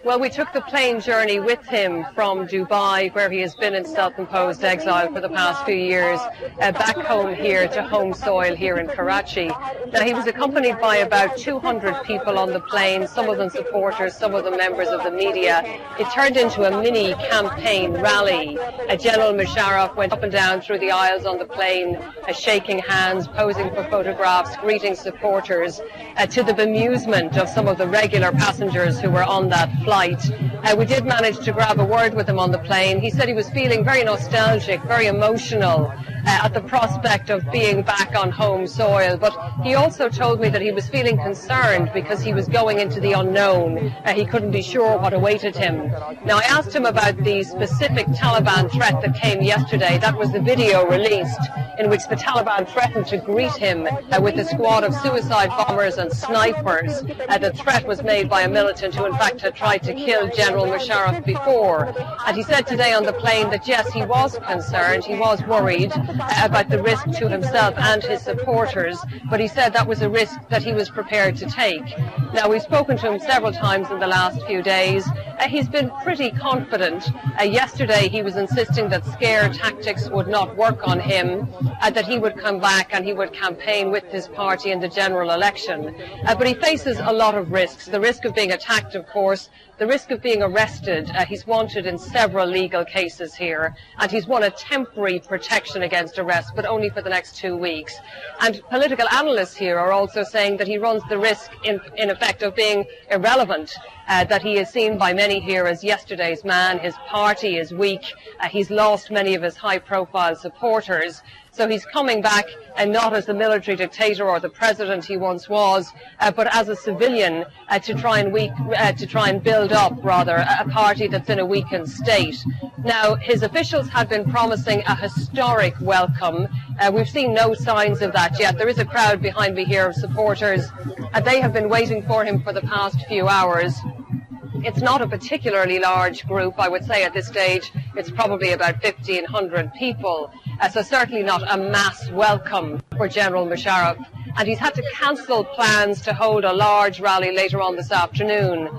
Well, we took the plane journey with him from Dubai, where he has been in self-imposed exile for the past few years, back home here to home soil here in Karachi. Now, he was accompanied by about 200 people on the plane, some of them supporters, some of them members of the media. It turned into a mini campaign rally. General Musharraf went up and down through the aisles on the plane, shaking hands, posing for photographs, greeting supporters, to the bemusement of some of the regular passengers who were on that flight. We did manage to grab a word with him on the plane. He said he was feeling very nostalgic, very emotional at the prospect of being back on home soil, but he also told me that he was feeling concerned because he was going into the unknown. He couldn't be sure what awaited him. Now, I asked him about the specific Taliban threat that came yesterday. That was the video released in which the Taliban threatened to greet him with a squad of suicide bombers and snipers. The threat was made by a militant who in fact had tried to kill General Musharraf before. And he said today on the plane that yes, he was concerned, he was worried about the risk to himself and his supporters, but he said that was a risk that he was prepared to take. Now, we've spoken to him several times in the last few days. He's been pretty confident. Yesterday he was insisting that scare tactics would not work on him, that he would come back and he would campaign with his party in the general election. But he faces a lot of risks. The risk of being attacked, of course, the risk of being arrested. He's wanted in several legal cases here, and he's won a temporary protection against arrest, but only for the next 2 weeks. And political analysts here are also saying that he runs the risk, in effect, of being irrelevant, that he is seen by many here as yesterday's man. His party is weak. He's lost many of his high-profile supporters. So he's coming back, and not as the military dictator or the president he once was, but as a civilian to try and build up, rather, a party that's in a weakened state. Now, his officials had been promising a historic welcome. We've seen no signs of that yet. There is a crowd behind me here of supporters, and they have been waiting for him for the past few hours. It's not a particularly large group, I would say at this stage. It's probably about 1,500 people, so certainly not a mass welcome for General Musharraf. And he's had to cancel plans to hold a large rally later on this afternoon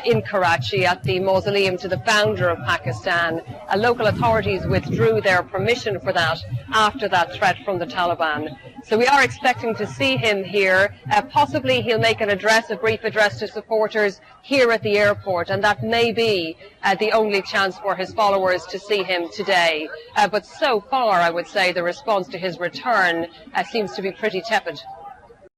in Karachi at the mausoleum to the founder of Pakistan. Local authorities withdrew their permission for that after that threat from the Taliban. So we are expecting to see him here. Possibly he'll make an address, a brief address to supporters here at the airport, and that may be the only chance for his followers to see him today. But so far, I would say, the response to his return seems to be pretty tepid.